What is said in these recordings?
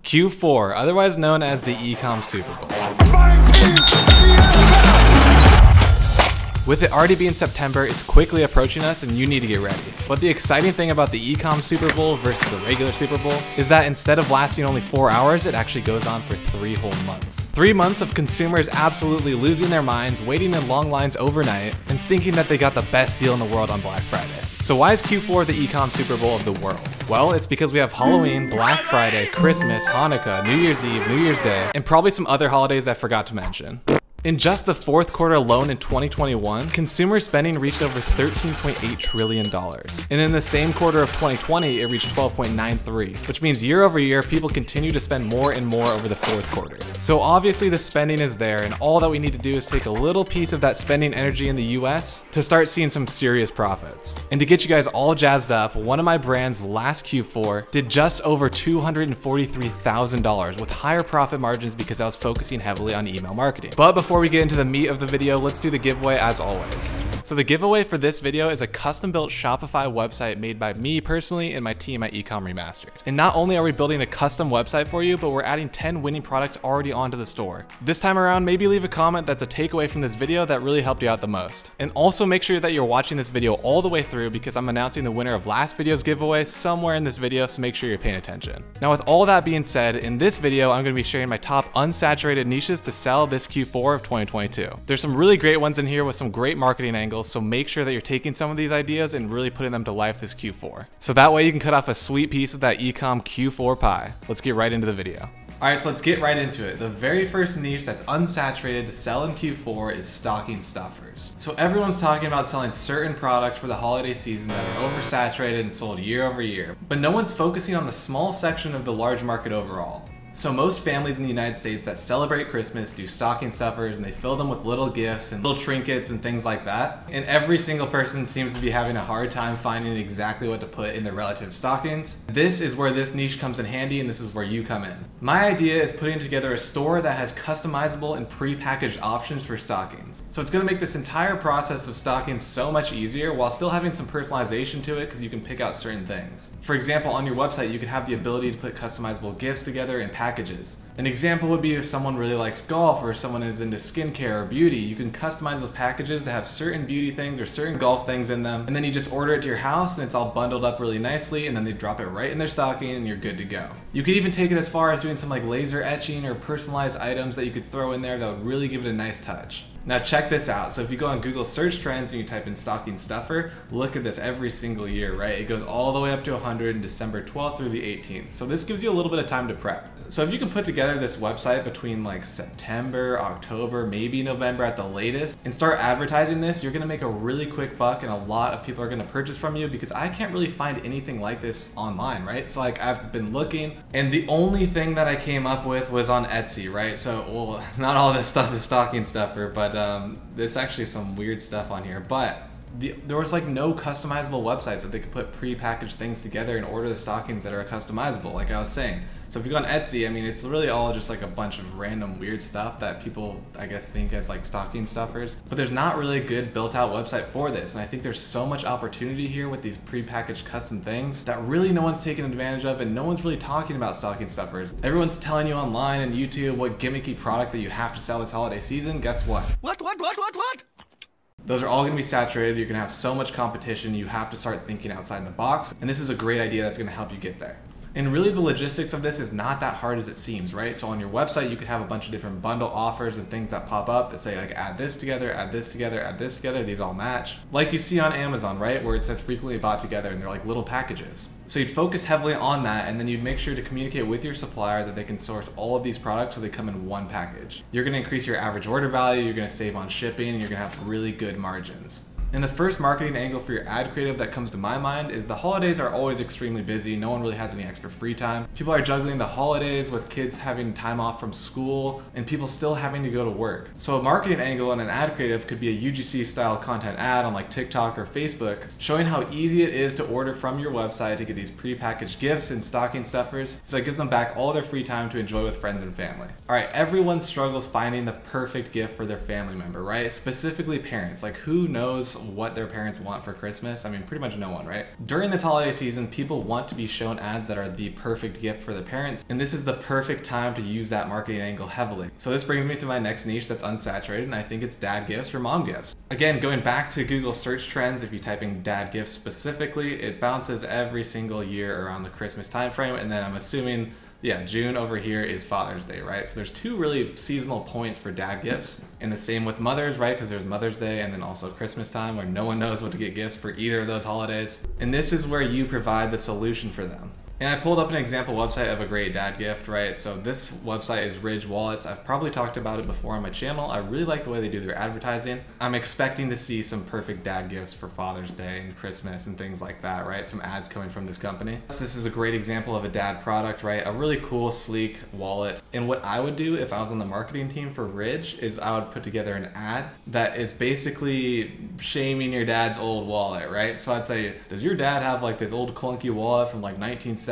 Q4, otherwise known as the e-com Super Bowl. With it already being September, it's quickly approaching us and you need to get ready. But the exciting thing about the e-com Super Bowl versus the regular Super Bowl is that instead of lasting only 4 hours, it actually goes on for 3 whole months. 3 months of consumers absolutely losing their minds, waiting in long lines overnight, and thinking that they got the best deal in the world on Black Friday. So why is Q4 the e-com Super Bowl of the world? Well, it's because we have Halloween, Black Friday, Christmas, Hanukkah, New Year's Eve, New Year's Day, and probably some other holidays I forgot to mention. In just the 4th quarter alone in 2021, consumer spending reached over $13.8 trillion. And in the same quarter of 2020, it reached 12.93, which means year over year, people continue to spend more and more over the 4th quarter. So obviously the spending is there, and all that we need to do is take a little piece of that spending energy in the US to start seeing some serious profits. And to get you guys all jazzed up, one of my brands last Q4 did just over $243,000 with higher profit margins because I was focusing heavily on email marketing. But before we get into the meat of the video, let's do the giveaway as always. So the giveaway for this video is a custom-built Shopify website made by me personally and my team at Ecom Remastered. And not only are we building a custom website for you, but we're adding 10 winning products already onto the store. This time around, maybe leave a comment that's a takeaway from this video that really helped you out the most. And also make sure that you're watching this video all the way through because I'm announcing the winner of last video's giveaway somewhere in this video, so make sure you're paying attention. Now with all that being said, in this video, I'm going to be sharing my top unsaturated niches to sell this Q4 of 2022. There's some really great ones in here with some great marketing angles, so make sure that you're taking some of these ideas and really putting them to life this Q4. So that way you can cut off a sweet piece of that ecom Q4 pie. Let's get right into the video. Alright, so let's get right into it. The very first niche that's unsaturated to sell in Q4 is stocking stuffers. So everyone's talking about selling certain products for the holiday season that are oversaturated and sold year over year, but no one's focusing on the small section of the large market overall. So most families in the United States that celebrate Christmas do stocking stuffers, and they fill them with little gifts and little trinkets and things like that. And every single person seems to be having a hard time finding exactly what to put in their relative stockings. This is where this niche comes in handy, and this is where you come in. My idea is putting together a store that has customizable and pre-packaged options for stockings. So it's going to make this entire process of stockings so much easier while still having some personalization to it because you can pick out certain things. For example, on your website, you can have the ability to put customizable gifts together and packages. An example would be if someone really likes golf or someone is into skincare or beauty, you can customize those packages to have certain beauty things or certain golf things in them, and then you just order it to your house and it's all bundled up really nicely, and then they drop it right in their stocking and you're good to go. You could even take it as far as doing some like laser etching or personalized items that you could throw in there that would really give it a nice touch. Now check this out. So if you go on Google search trends and you type in stocking stuffer, look at this every single year, right? It goes all the way up to 100 in December 12th through the 18th. So this gives you a little bit of time to prep. So if you can put together this website between like September, October, maybe November at the latest, and start advertising this, you're gonna make a really quick buck and a lot of people are gonna purchase from you because I can't really find anything like this online, right? So like I've been looking and the only thing that I came up with was on Etsy, right? So, well, not all this stuff is stocking stuffer, but there's actually some weird stuff on here, but there was like no customizable websites that they could put pre-packaged things together and order the stockings that are customizable, like I was saying. So if you go on Etsy, I mean, it's really all just like a bunch of random weird stuff that people, I guess, think as like stocking stuffers, but there's not really a good built out website for this. And I think there's so much opportunity here with these pre-packaged custom things that really no one's taking advantage of, and no one's really talking about stocking stuffers. Everyone's telling you online and YouTube what gimmicky product that you have to sell this holiday season. Guess what? What? Those are all going to be saturated. You're going to have so much competition. You have to start thinking outside the box. And this is a great idea that's going to help you get there. And really the logistics of this is not that hard as it seems, right? So on your website, you could have a bunch of different bundle offers and things that pop up that say like add this together, add this together, add this together, these all match. Like you see on Amazon, right? Where it says frequently bought together and they're like little packages. So you'd focus heavily on that, and then you'd make sure to communicate with your supplier that they can source all of these products so they come in one package. You're gonna increase your average order value, you're gonna save on shipping, and you're gonna have really good margins. And the first marketing angle for your ad creative that comes to my mind is the holidays are always extremely busy. No one really has any extra free time. People are juggling the holidays with kids having time off from school and people still having to go to work. So a marketing angle and an ad creative could be a UGC style content ad on like TikTok or Facebook, showing how easy it is to order from your website to get these pre-packaged gifts and stocking stuffers. So it gives them back all their free time to enjoy with friends and family. All right, everyone struggles finding the perfect gift for their family member, right? Specifically parents. Like who knows what their parents want for Christmas? I mean, pretty much no one, right? During this holiday season, people want to be shown ads that are the perfect gift for their parents, and this is the perfect time to use that marketing angle heavily. So this brings me to my next niche that's unsaturated, and I think it's dad gifts or mom gifts. Again, going back to Google search trends, if you type in dad gifts specifically, it bounces every single year around the Christmas time frame, and then I'm assuming, yeah, June over here is Father's Day, right? So there's two really seasonal points for dad gifts, and the same with mothers, right? Because there's Mother's Day and then also Christmas time where no one knows what to get gifts for either of those holidays. And this is where you provide the solution for them. And I pulled up an example website of a great dad gift, right? So this website is Ridge Wallets. I've probably talked about it before on my channel. I really like the way they do their advertising. I'm expecting to see some perfect dad gifts for Father's Day and Christmas and things like that, right? Some ads coming from this company. This is a great example of a dad product, right? A really cool, sleek wallet. And what I would do if I was on the marketing team for Ridge is I would put together an ad that is basically shaming your dad's old wallet, right? So I'd say, does your dad have like this old clunky wallet from like 1970s?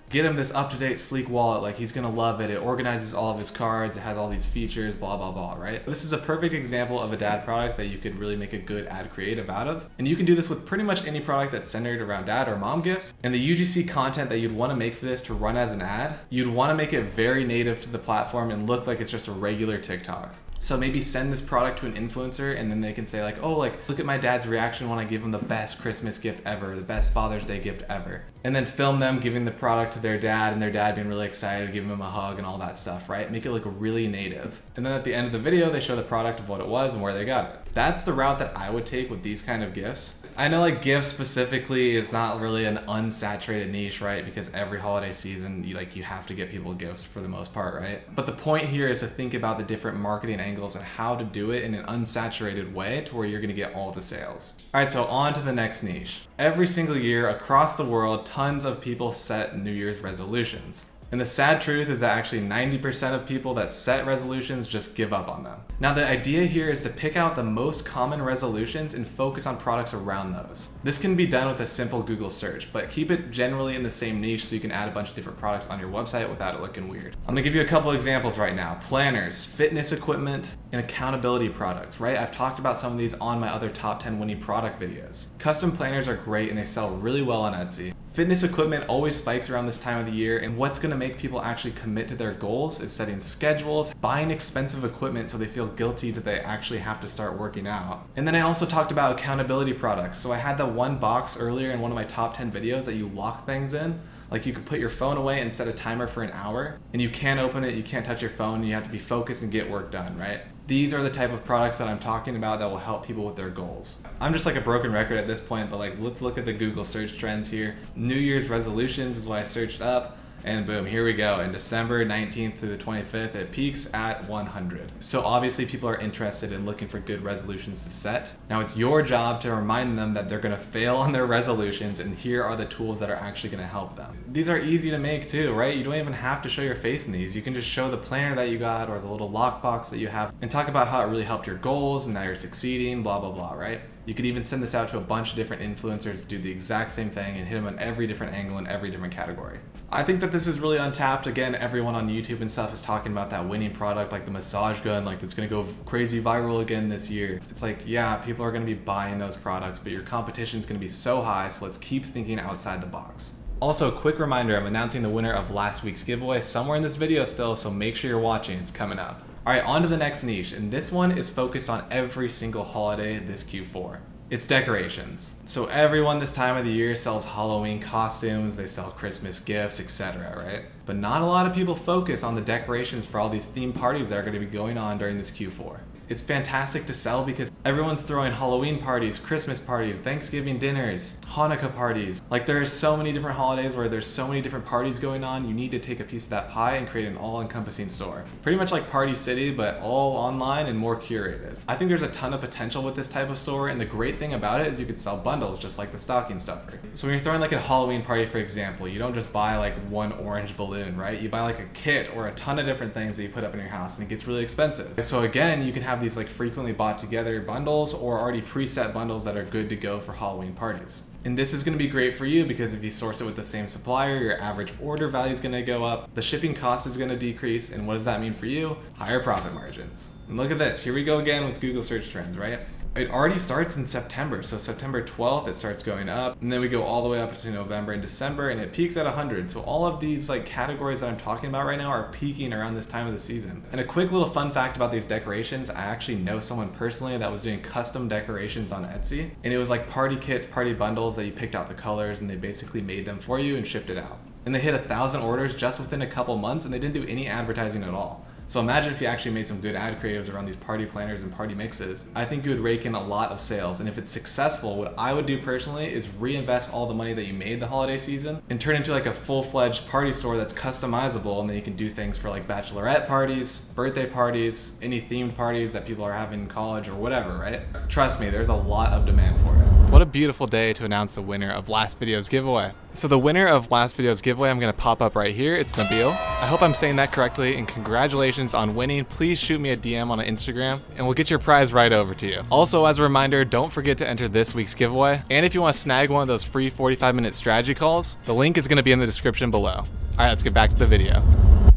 Get him this up-to-date sleek wallet, like he's gonna love it. It organizes all of his cards, it has all these features, blah, blah, blah, right? This is a perfect example of a dad product that you could really make a good ad creative out of. And you can do this with pretty much any product that's centered around dad or mom gifts. And the UGC content that you'd wanna make for this to run as an ad, you'd wanna make it very native to the platform and look like it's just a regular TikTok. So maybe send this product to an influencer and then they can say like, oh, like, look at my dad's reaction when I give him the best Christmas gift ever, the best Father's Day gift ever. And then film them giving the product to their dad and their dad being really excited, giving him a hug and all that stuff, right? Make it look really native. And then at the end of the video, they show the product of what it was and where they got it. That's the route that I would take with these kind of gifts. I know like gifts specifically is not really an unsaturated niche, right? Because every holiday season, you have to get people gifts for the most part, right? But the point here is to think about the different marketing angles and how to do it in an unsaturated way to where you're gonna get all the sales. All right, so on to the next niche. Every single year across the world, tons of people set New Year's resolutions. And the sad truth is that actually 90% of people that set resolutions just give up on them. Now the idea here is to pick out the most common resolutions and focus on products around those. This can be done with a simple Google search, but keep it generally in the same niche so you can add a bunch of different products on your website without it looking weird. I'm gonna give you a couple examples right now. Planners, fitness equipment, and accountability products, right? I've talked about some of these on my other top 10 winning product videos. Custom planners are great and they sell really well on Etsy. Fitness equipment always spikes around this time of the year, and what's gonna make people actually commit to their goals is setting schedules, buying expensive equipment so they feel guilty that they actually have to start working out. And then I also talked about accountability products. So I had that one box earlier in one of my top 10 videos that you lock things in. Like you could put your phone away and set a timer for an hour, and you can't open it, you can't touch your phone, you have to be focused and get work done, right? These are the type of products that I'm talking about that will help people with their goals. I'm just like a broken record at this point, but like let's look at the Google search trends here. New Year's resolutions is what I searched up. And boom, here we go. In December 19th to the 25th, it peaks at 100. So obviously people are interested in looking for good resolutions to set. Now it's your job to remind them that they're gonna fail on their resolutions, and here are the tools that are actually gonna help them. These are easy to make too, right? You don't even have to show your face in these. You can just show the planner that you got or the little lockbox that you have and talk about how it really helped your goals and now you're succeeding, blah, blah, blah, right? You could even send this out to a bunch of different influencers to do the exact same thing and hit them on every different angle in every different category. I think that this is really untapped. Again, everyone on YouTube and stuff is talking about that winning product, like the massage gun, like that's gonna go crazy viral again this year. It's like, yeah, people are gonna be buying those products, but your competition is gonna be so high, so let's keep thinking outside the box. Also, quick reminder, I'm announcing the winner of last week's giveaway somewhere in this video still, so make sure you're watching, it's coming up. All right, on to the next niche, and this one is focused on every single holiday this Q4. It's decorations. So everyone this time of the year sells Halloween costumes, they sell Christmas gifts, etc., right? But not a lot of people focus on the decorations for all these theme parties that are gonna be going on during this Q4. It's fantastic to sell because everyone's throwing Halloween parties, Christmas parties, Thanksgiving dinners, Hanukkah parties. Like there are so many different holidays where there's so many different parties going on, you need to take a piece of that pie and create an all-encompassing store. Pretty much like Party City, but all online and more curated. I think there's a ton of potential with this type of store, and the great thing about it is you could sell bundles just like the stocking stuffer. So when you're throwing like a Halloween party, for example, you don't just buy like one orange balloon, right? You buy like a kit or a ton of different things that you put up in your house, and it gets really expensive. So again, you can have these like frequently bought together bundles or already preset bundles that are good to go for Halloween parties. And this is going to be great for you because if you source it with the same supplier, your average order value is going to go up, the shipping cost is going to decrease, and what does that mean for you? Higher profit margins. And look at this, here we go again with Google search trends, right? it already starts in September. So September 12th, it starts going up, and then we go all the way up to November and December, and it peaks at 100. So all of these like categories that I'm talking about right now are peaking around this time of the season. And a quick little fun fact about these decorations, I actually know someone personally that was doing custom decorations on Etsy, and it was like party kits, party bundles that you picked out the colors and they basically made them for you and shipped it out. And they hit 1,000 orders just within a couple months, and they didn't do any advertising at all. So imagine if you actually made some good ad creatives around these party planners and party mixes. I think you would rake in a lot of sales. And if it's successful, what I would do personally is reinvest all the money that you made the holiday season and turn it into like a full-fledged party store that's customizable, and then you can do things for like bachelorette parties, birthday parties, any themed parties that people are having in college or whatever, right? Trust me, there's a lot of demand for it. What a beautiful day to announce the winner of last video's giveaway. So the winner of last video's giveaway, I'm gonna pop up right here. It's Nabil. I hope I'm saying that correctly, and congratulations on winning. Please shoot me a DM on Instagram and we'll get your prize right over to you. Also, as a reminder, don't forget to enter this week's giveaway. And if you want to snag one of those free 45-minute strategy calls, the link is gonna be in the description below. All right, let's get back to the video.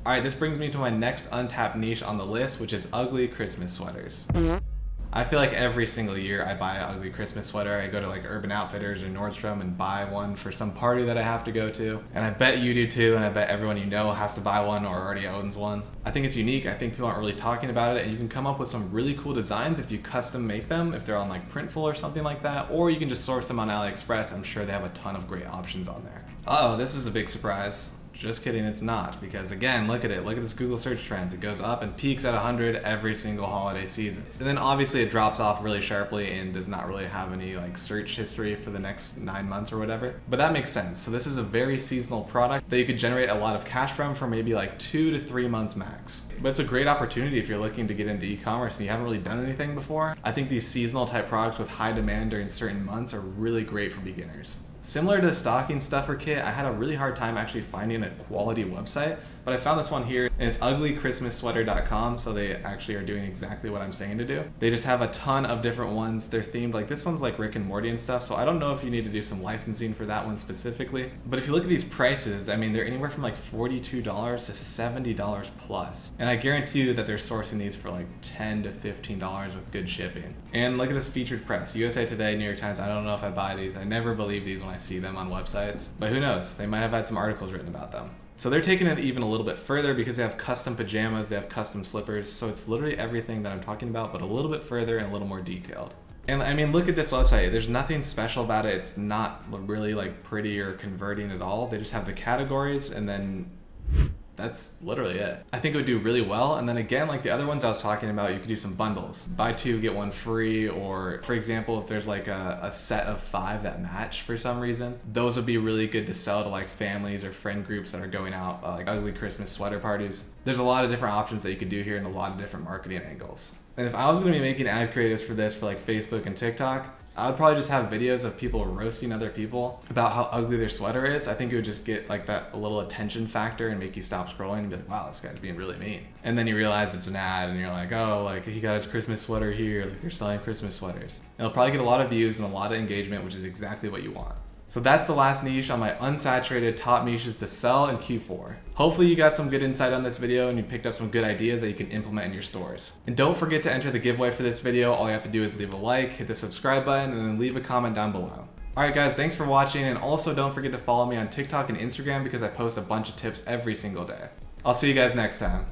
All right, this brings me to my next untapped niche on the list, which is ugly Christmas sweaters. I feel like every single year I buy an ugly Christmas sweater. I go to like Urban Outfitters or Nordstrom and buy one for some party that I have to go to. And I bet you do too, and I bet everyone you know has to buy one or already owns one. I think it's unique. I think people aren't really talking about it, and you can come up with some really cool designs if you custom make them, if they're on like Printful or something like that, or you can just source them on AliExpress. I'm sure they have a ton of great options on there. Uh-oh, this is a big surprise. Just kidding, it's not, because again, look at it. Look at this Google search trends. It goes up and peaks at 100 every single holiday season. And then obviously it drops off really sharply and does not really have any like search history for the next 9 months or whatever. But that makes sense. So this is a very seasonal product that you could generate a lot of cash from for maybe like 2 to 3 months max. But it's a great opportunity if you're looking to get into e-commerce and you haven't really done anything before. I think these seasonal type products with high demand during certain months are really great for beginners. Similar to the stocking stuffer kit, I had a really hard time actually finding a quality website, but I found this one here, and it's uglychristmassweater.com, so they actually are doing exactly what I'm saying to do. They just have a ton of different ones. They're themed, like this one's like Rick and Morty and stuff, so I don't know if you need to do some licensing for that one specifically. But if you look at these prices, I mean, they're anywhere from like $42 to $70 plus. And I guarantee you that they're sourcing these for like $10 to $15 with good shipping. And look at this featured press. USA Today, New York Times, I don't know if I buy these. I never believe these when I see them on websites, but who knows? They might have had some articles written about them. So they're taking it even a little bit further because they have custom pajamas, they have custom slippers, so it's literally everything that I'm talking about, but a little bit further and a little more detailed. And I mean, look at this website. There's nothing special about it. It's not really like pretty or converting at all. They just have the categories, and then that's literally it. I think it would do really well. And then again, like the other ones I was talking about, you could do some bundles. Buy 2, get 1 free, or for example, if there's like a set of 5 that match for some reason, those would be really good to sell to like families or friend groups that are going out like ugly Christmas sweater parties. There's a lot of different options that you could do here and a lot of different marketing angles. And if I was gonna be making ad creatives for this for like Facebook and TikTok, I would probably just have videos of people roasting other people about how ugly their sweater is. I think it would just get like that little attention factor and make you stop scrolling and be like, wow, this guy's being really mean. And then you realize it's an ad and you're like, oh, like he got his Christmas sweater here. Like they're selling Christmas sweaters. And it'll probably get a lot of views and a lot of engagement, which is exactly what you want. So that's the last niche on my unsaturated top niches to sell in Q4. Hopefully you got some good insight on this video and you picked up some good ideas that you can implement in your stores. And don't forget to enter the giveaway for this video. All you have to do is leave a like, hit the subscribe button, and then leave a comment down below. Alright guys, thanks for watching, and also don't forget to follow me on TikTok and Instagram because I post a bunch of tips every single day. I'll see you guys next time.